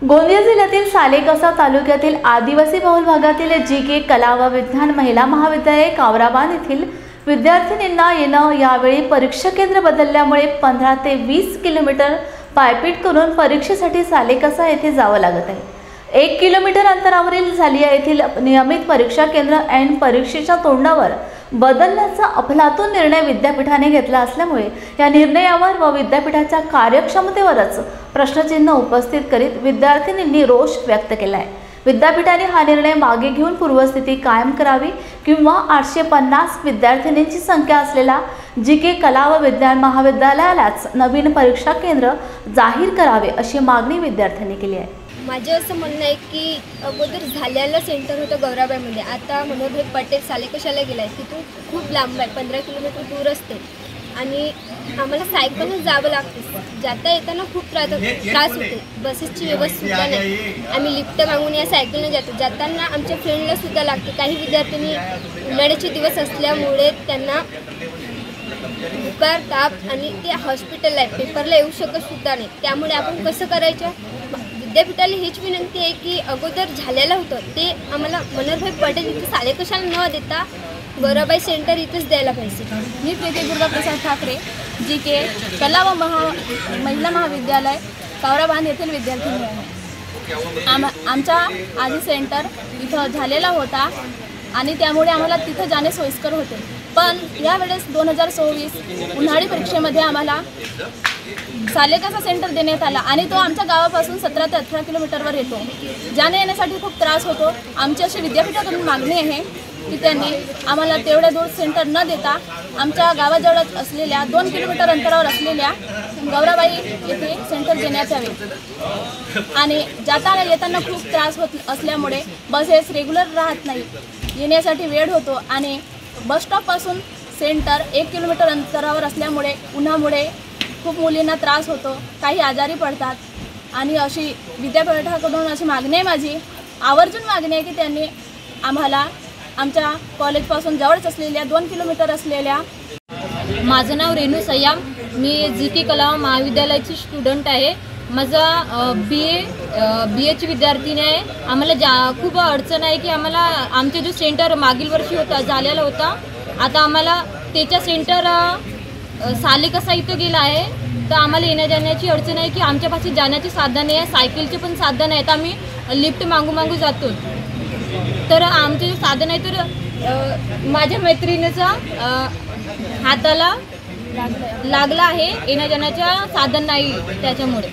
गोंदिया जिल्ह्यातील सालेकसा तालुक्यातील आदिवासी बहुल भागातील जी.के. कला व विज्ञान महिला महाविद्यालय कावराबाद येथील विद्यार्थिनींना येणं यावेळी परीक्षा केंद्र बदलल्यामुळे 15 ते 20 किलोमीटर पायपीट करून परीक्षेसाठी सालेकसा येथे जावं लागत आहे। 1 किलोमीटर अंतरावरील झालिया येथील नियमित परीक्षा केंद्र ऐन परीक्षेच्या तोंडावर बदलण्याचा अफलातून निर्णय विद्यापीठाने घेतला असल्यामुळे या निर्णयावर व विद्यापीठाच्या कार्यक्षमतेवरच प्रश्नचिन्ह उपस्थित करीत विद्यार्थिनींनी रोष व्यक्त केला आहे। विद्यापीठाने हा निर्णय मागे घेऊन पूर्वस्थिती कायम करावी किंवा 850 विद्यार्थिनींची संख्या असलेला जी.के. कला व विज्ञान महाविद्यालयालाच नवीन परीक्षा केंद्र जाहीर करावे अशी मागणी विद्यार्थ्यांनी केली आहे। माझं असं म्हणणं आहे की अगोदर झाल्याला सेंटर होतं गौराबाईमध्ये, आता मनोहरभाई पटेल सालेकशाला गेला आहे, तिथून खूप लांब आहे, 15 किलोमीटर दूर असते आणि आम्हाला सायकलनं जावं लागते। जाता येताना खूप त्रास होते, बसेसची व्यवस्था नाही, आम्ही लिफ्ट मागून या सायकलनं जातो। जाताना आमच्या फ्रेंडला सुद्धा लागते। काही विद्यार्थ्यांनी उन्हाळ्याचे दिवस असल्यामुळे त्यांना बुखार ताप आणि ते हॉस्पिटल आहे, पेपरला येऊ शकत सुद्धा नाही, त्यामुळे आपण कसं करायचं। विद्यापीठाला हीच विनंती आहे की अगोदर झालेलं होतं ते आम्हाला मनोहरभाई पटेल इथे सालेकशाला न देता गौराबाई सेंटर इथेच द्यायला पाहिजे। मी प्रीती दुर्गाप्रसाद ठाकरे, जी.के. कला व महिला महाविद्यालय कावराबाद येथील विद्यार्थिनी आहे। आमचा आधी सेंटर इथं झालेला होता आणि त्यामुळे आम्हाला तिथं जाणे सोयीस्कर होते, पण यावेळेस 2024 उन्हाळी परीक्षेमध्ये आम्हाला सालेकसा सेंटर देण्यात आला आणि तो आमच्या गावापासून 17 ते 18 किलोमीटरवर येतो। जाण्या येण्यासाठी खूप त्रास होतो। आमची अशी विद्यापीठाकडून मागणी आहे की त्यांनी आम्हाला तेवढ्या दूर सेंटर न देता आमच्या गावाजवळ असलेल्या 2 किलोमीटर अंतरावर असलेल्या गौराबाई येथे सेंटर देण्यात यावे। आणि जाताना येताना खूप त्रास होत असल्यामुळे बसेस रेग्युलर राहत नाही, येण्यासाठी वेळ होतो आणि बस स्टॉपपासून सेंटर 1 किलोमीटर अंतरावर असल्यामुळे उन्हामुळे खूप मुलींना त्रास होतो, काही आजारी पडतात आणि अशी विद्यापीठाकडून अशी मागणी आहे, माझी आवर्जून मागणी आहे की त्यांनी आम्हाला आमच्या कॉलेजपासून जवळच असलेल्या 2 किलोमीटर असलेल्या। माझं नाव रेणू सय्याम, मी जी.के. कला महाविद्यालयाची स्टुडंट आहे। माझा बी एची विद्यार्थिनी आहे। आम्हाला खूप अडचण आहे की आम्हाला आमचे जो सेंटर मागील वर्षी होता झालेला होता, आता आम्हाला त्याच्या सेंटर सालेकसा इथं गेला आहे, तर आम्हाला येण्या जाण्याची अडचण आहे की आमच्यापाशी जाण्याची साधने आहे, सायकलचे पण साधन आहेत, आम्ही लिफ्ट मागू जातो, तर आमचे जे साधन आहे तर माझ्या मैत्रिणीचा हाताला लागला आहे, येण्या जाण्याचं साधन नाही त्याच्यामुळे।